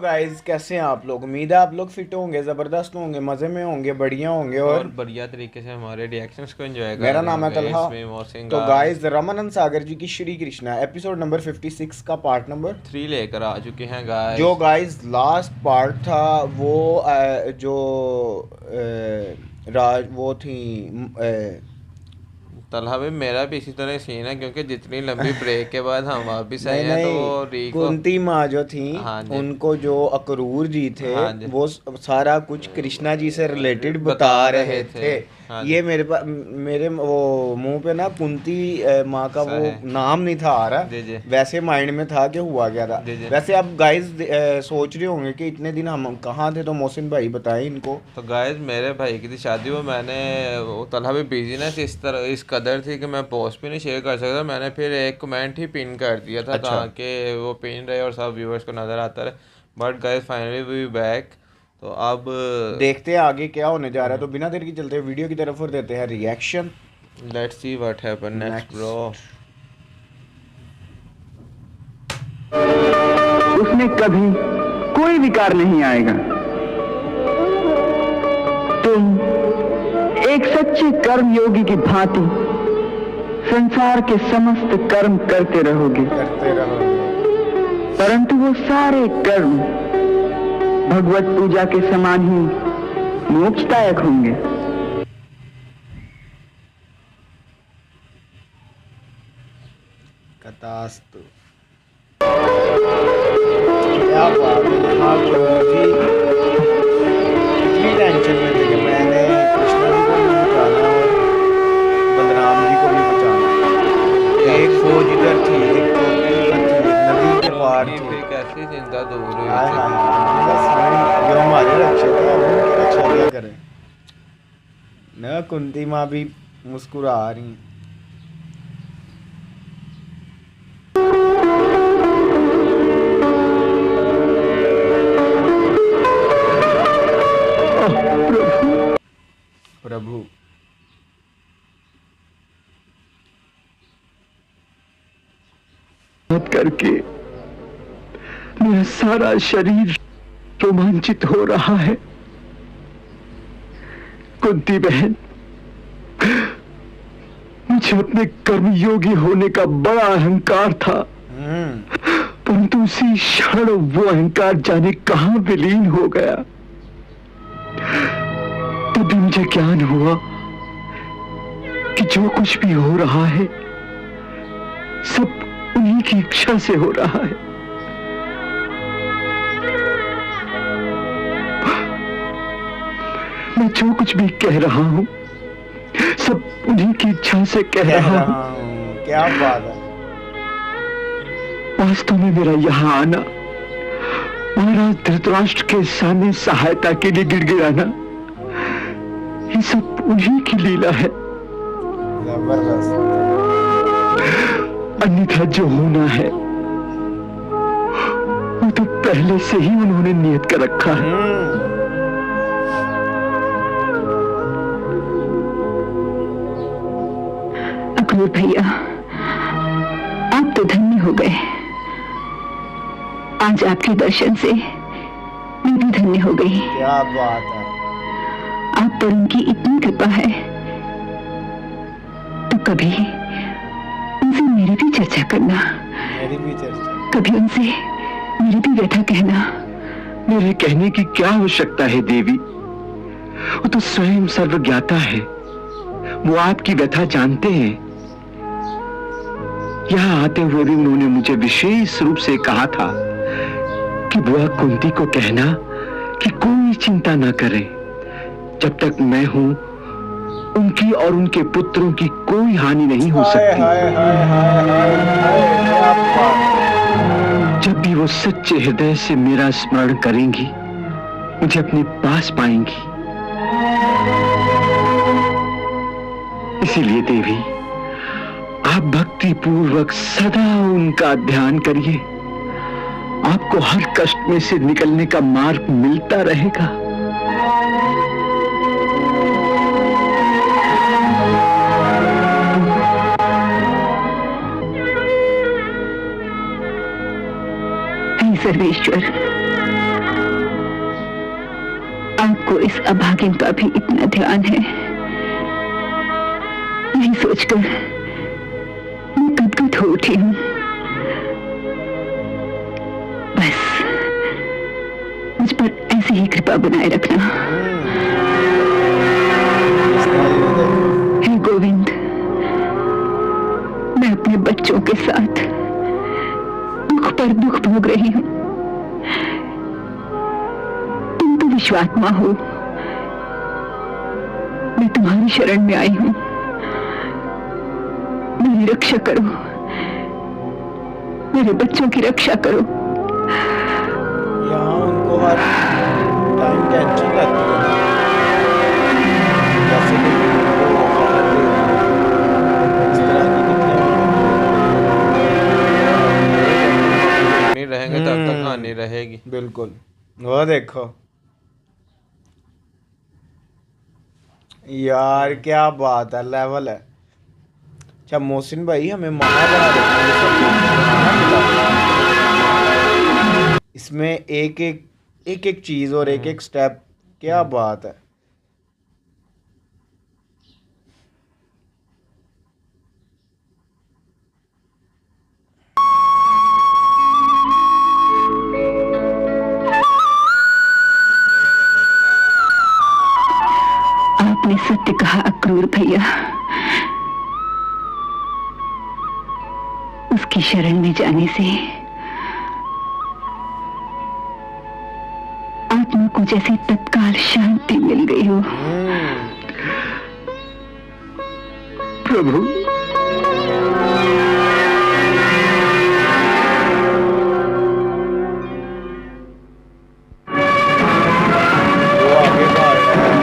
Guys, कैसे हैं आप लोग? उम्मीद है आप लोग फिट होंगे, ज़बरदस्त होंगे, मज़े में होंगे, बढ़िया होंगे। और और बढ़िया तरीके से हमारे रिएक्शंस को एंजॉय कर मेरा रहे नाम है होंगे तलहा। इसमें मोहसिन तो गाइस गाइस, रमानंद सागर जी की श्री कृष्णा एपिसोड नंबर 56 का पार्ट नंबर 3 लेकर आ चुके हैं जो गाइस। गाइस लास्ट पार्ट था वो जो राज वो थी तलहा भाई मेरा भी इसी तरह सीन है क्योंकि जितनी लंबी ब्रेक के बाद हम वापिस आए नहीं हैं तो नहीं, वो री को। कुंती माँ जो थी, हाँ जी। उनको जो अक्रूर जी थे हाँ जी। वो सारा कुछ कृष्णा जी से रिलेटेड बता बता रहे रहे थे। थे। हाँ जी। ये मेरे वो मुंह पे ना कुंती माँ का वो सही। नाम नहीं था आ रहा। जी जी। वैसे माइंड में था कि हुआ क्या था। जी जी। वैसे आप गाइस सोच रहे होंगे कि इतने दिन हम कहाँ थे, तो मोहसिन भाई बताएं इनको। तो गाइस मेरे भाई की थी शादी, वो मैंने वो तलहा भी बिजीनेस इस तरह इस कदर थी कि मैं पोस्ट भी नहीं शेयर कर सकता। मैंने फिर एक कमेंट ही पिन कर दिया था अच्छा, ताकि वो पिन रहे और सब व्यूअर्स को नज़र आता रहे। But guys finally we back. तो अब देखते हैं आगे क्या होने जा रहा है। तो बिना देर की चलते हैं वीडियो की तरफ और देते हैं reaction. Let's see what happen next bro. Next. उसमें कभी कोई विकार नहीं आएगा। तुम एक सच्चे कर्म योगी की भांति संसार के समस्त कर्म करते रहोगे, परंतु वो सारे कर्म भगवत पूजा के समान ही मोक्षदायक होंगे। कथास्तु। क्या बात है, हाँ जी। इतनी टेंशन में थे कि मैंने कृष्णा जी को भी बचाना और बलराम जी को भी बचाना। एक फौज इधर थी, एक चौकी इधर थी, एक नदी के पार उनकी थी। फिर कैसी चिंता दूर हुई हाय थी। हाय हाय, बस हम जो हमारे रक्षक है हम उनकी रक्षा क्या करें। न कुंती माँ भी मुस्कुरा रही। प्रभु मत करके मेरा सारा शरीर रोमांचित हो रहा है। कुंती बहन, मुझे अपने कर्मयोगी होने का बड़ा अहंकार था, परंतु उसी क्षण वो अहंकार जाने कहां विलीन हो गया। तभी मुझे ज्ञान हुआ कि जो कुछ भी हो रहा है सब उन्हीं की इच्छा से हो रहा है। मैं जो कुछ भी कह रहा हूं सब उन्हीं की इच्छा से कह रहा हूं। क्या बात है। वास्तव में मेरा यहाँ आना, महाराज धृतराष्ट्र के सामने सहायता के लिए गिड़गिड़ाना, ये सब उन्हीं की लीला है। जबरदस्त। अन्यथा जो होना है वो तो पहले से ही उन्होंने नियत कर रखा है। अक्रूर भैया, आप तो धन्य हो गए। आज आपके दर्शन से मैं भी धन्य हो गई। क्या बात है। आप पर उनकी इतनी कृपा है तो कभी उनसे मेरी भी चर्चा करना, मेरी भी चर्चा। कभी उनसे मेरी भी व्यथा कहना। मेरे कहने की क्या आवश्यकता है देवी? वो तो स्वयं सर्वज्ञाता है, वो आपकी व्यथा जानते हैं। यहाँ आते हुए भी उन्होंने मुझे विशेष रूप से कहा था कि बुआ कुंती को कहना कि कोई चिंता ना करे, जब तक मैं हूं उनकी और उनके पुत्रों की कोई हानि नहीं हो सकती। हाय हाय हाय हाय हाय, क्या बात है। जब भी वो सच्चे हृदय से मेरा स्मरण करेंगी मुझे अपने पास पाएंगी। इसीलिए देवी, आप भक्ति पूर्वक सदा उनका ध्यान करिए, आपको हर कष्ट में से निकलने का मार्ग मिलता रहेगा। हे सर्वेश्वर, आपको इस अभागिन का भी इतना ध्यान है, यही सोचकर मैं गदगद हो उठी हूं। बस मुझ पर ऐसी ही कृपा बनाए रखना। हे गोविंद, मैं अपने बच्चों के साथ दुख पर दुख भोग रही हूं। तुम तो विश्वात्मा हो, मैं तुम्हारी शरण में आई हूं। मेरी रक्षा करो, मेरे बच्चों की रक्षा करो। यहाँ उनको हर टाइम टेंशन रहती है ना, जैसे कि उनको खबर दे दी। इस तरह की नहीं रहेंगे तब तक हानि रहेगी। बिल्कुल। वो देखो यार, क्या बात है, लेवल है। अच्छा मोहसिन भाई, हमें महाभारत इसमें एक एक चीज और एक एक स्टेप, क्या बात है। आपने सत्य कहा अक्रूर भैया, उसकी शरण में जाने से आत्मा को जैसी तत्काल शांति मिल गई हो। प्रभु, वो आगे बढ़ रहा है।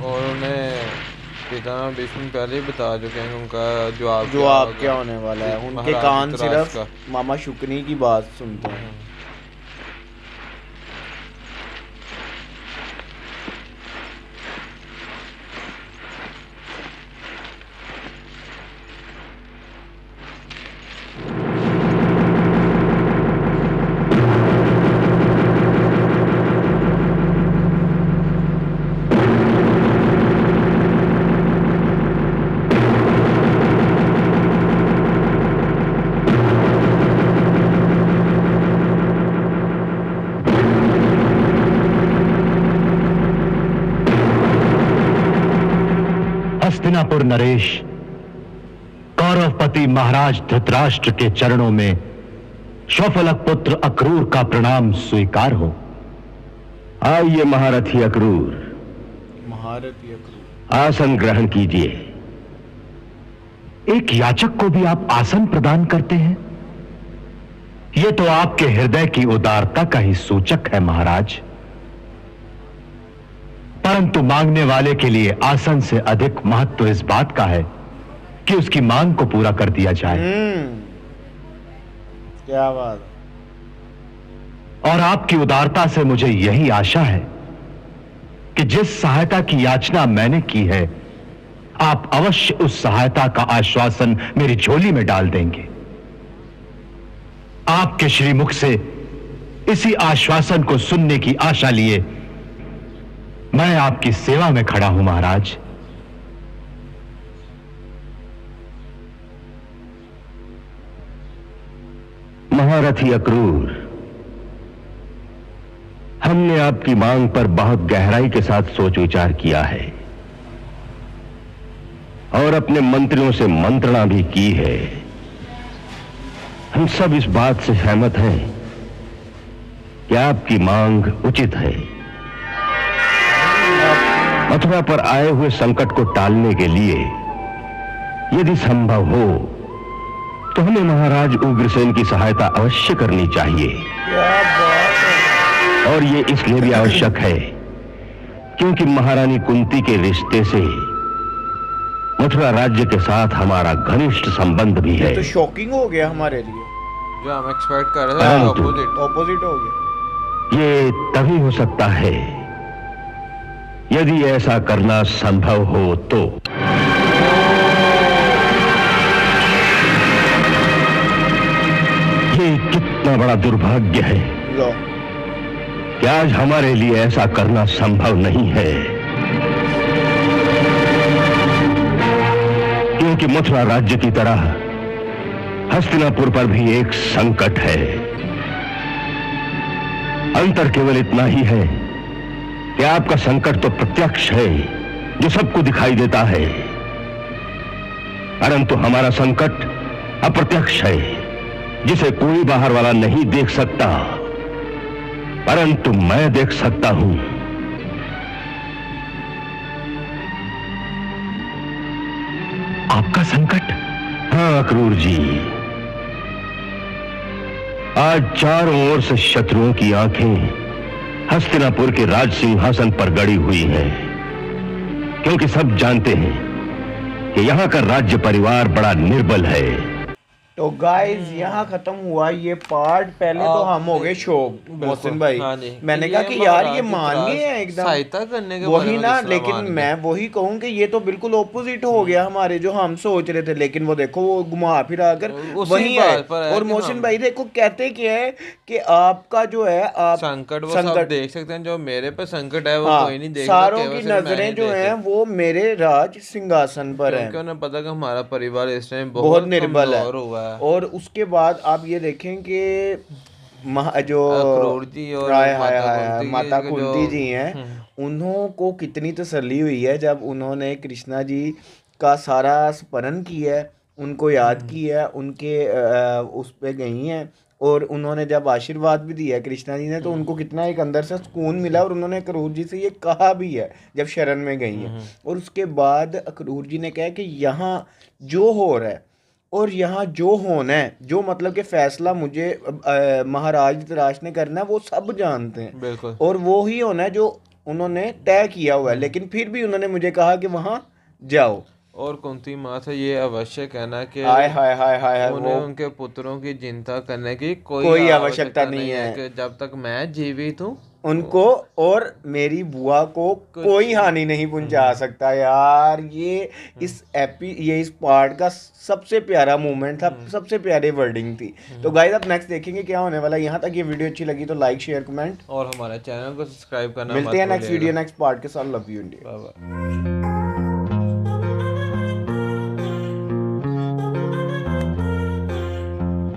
और उन्हें पिता भीष्म पहले ही बता चुके हैं उनका जवाब क्या होने वाला है। उनके कान सिर्फ मामा शुक्नी की बात सुनते हैं। हस्तिनापुर नरेश, कौरवपति महाराज धृतराष्ट्र के चरणों में शौफलक पुत्र अक्रूर का प्रणाम स्वीकार हो। आइए महारथी अक्रूर, महारथी अक्रूर, आसन ग्रहण कीजिए। एक याचक को भी आप आसन प्रदान करते हैं, यह तो आपके हृदय की उदारता का ही सूचक है महाराज। परंतु मांगने वाले के लिए आसन से अधिक महत्व इस बात का है कि उसकी मांग को पूरा कर दिया जाए। क्या बात। और आपकी उदारता से मुझे यही आशा है कि जिस सहायता की याचना मैंने की है, आप अवश्य उस सहायता का आश्वासन मेरी झोली में डाल देंगे। आपके श्रीमुख से इसी आश्वासन को सुनने की आशा लिए मैं आपकी सेवा में खड़ा हूं महाराज। महारथी अक्रूर, हमने आपकी मांग पर बहुत गहराई के साथ सोच विचार किया है और अपने मंत्रियों से मंत्रणा भी की है। हम सब इस बात से सहमत हैं कि आपकी मांग उचित है। मथुरा पर आए हुए संकट को टालने के लिए यदि संभव हो तो हमें महाराज उग्रसेन की सहायता अवश्य करनी चाहिए। क्या बात है। और ये इसलिए भी आवश्यक है क्योंकि महारानी कुंती के रिश्ते से मथुरा राज्य के साथ हमारा घनिष्ठ संबंध भी है। तो शॉकिंग हो गया हमारे लिए। जो हम एक्सपेक्ट कर रहे थे ऑपोजिट ऑपोजिट हो गया। ये तभी हो सकता है यदि ऐसा करना संभव हो तो। ये कितना बड़ा दुर्भाग्य है लो कि आज हमारे लिए ऐसा करना संभव नहीं है, क्योंकि मथुरा राज्य की तरह हस्तिनापुर पर भी एक संकट है। अंतर केवल इतना ही है कि आपका संकट तो प्रत्यक्ष है, जो सबको दिखाई देता है, परंतु हमारा संकट अप्रत्यक्ष है, जिसे कोई बाहर वाला नहीं देख सकता, परंतु मैं देख सकता हूं। आपका संकट? हाँ अक्रूर जी, आज चारों ओर से शत्रुओं की आंखें हस्तिनापुर के राज सिंहासन पर गड़ी हुई हैं, क्योंकि सब जानते हैं कि यहां का राज्य परिवार बड़ा निर्बल है। तो गाइस यहाँ खत्म हुआ ये पार्ट। पहले तो हम हो गए शोक मोहसिन भाई। हाँ जी। मैंने कहा कि यार ये मान गए हैं एकदम सहायता करने के वही बारे में ना, किस तरह लेकिन मान गए? मैं वही कहूँ कि ये तो बिल्कुल ऑपोजिट हो गया हमारे जो हम सोच रहे थे। लेकिन वो देखो वो घुमा फिरा कर उसी वही है। बात पर है और कि मोहसिन हम- भाई देखो कहते क्या है कि आपका जो है आप संकट वो सब देख सकते हैं, जो मेरे पे संकट है वो हाँ, कोई नहीं देख सकता, सारों केवल की सिर्फ मैं ही नजरें जो देख हैं सकता। वो मेरे राज सिंहासन पर हैं। क्योंकि उन्हें पता कि हमारा परिवार इस टाइम बहुत बहुत निर्बल है। कमजोर हुआ है। और उसके बाद आप ये देखें कि जो अक्रूर जी और माता जो- कुंती जी हैं, उन्हों को कितनी तसल्ली हुई है जब उन्होंने कृष्णा जी का सारा स्मरण किया है, उनको याद किया है, उनके उस पे गई हैं और उन्होंने जब आशीर्वाद भी दिया है कृष्णा जी ने, तो उनको कितना एक अंदर से सुकून मिला। और उन्होंने अक्रूर जी से ये कहा भी है जब शरण में गई हैं। और उसके बाद अक्रूर जी ने कहा कि यहाँ जो हो रहा है और यहाँ जो होना है, जो मतलब कि फैसला मुझे महाराज धृतराष्ट्र ने करना है, वो सब जानते हैं। बिल्कुल। और वो ही होना है जो उन्होंने तय किया हुआ है। लेकिन फिर भी उन्होंने मुझे कहा कि वहाँ जाओ। और कुंती माँ से ये अवश्य कहना कि हाय हाय हाय हाय उन्हें वो उनके पुत्रों की चिंता करने की कोई कोई आवश्यकता नहीं है। कि जब तक मैं जीवित हूँ उनको और मेरी बुआ को कोई हानि नहीं पहुंचा सकता। यार ये इस पार्ट का सबसे प्यारा मोमेंट था, सबसे प्यारी वर्डिंग थी। तो गाइस अब नेक्स्ट देखेंगे क्या होने वाला है। यहाँ तक ये वीडियो अच्छी लगी तो लाइक शेयर कमेंट, और हमारे चैनल को सब्सक्राइब करना मिलते हैं नेक्स्ट वीडियो नेक्स्ट पार्ट के साथ। Love you India. Bye bye.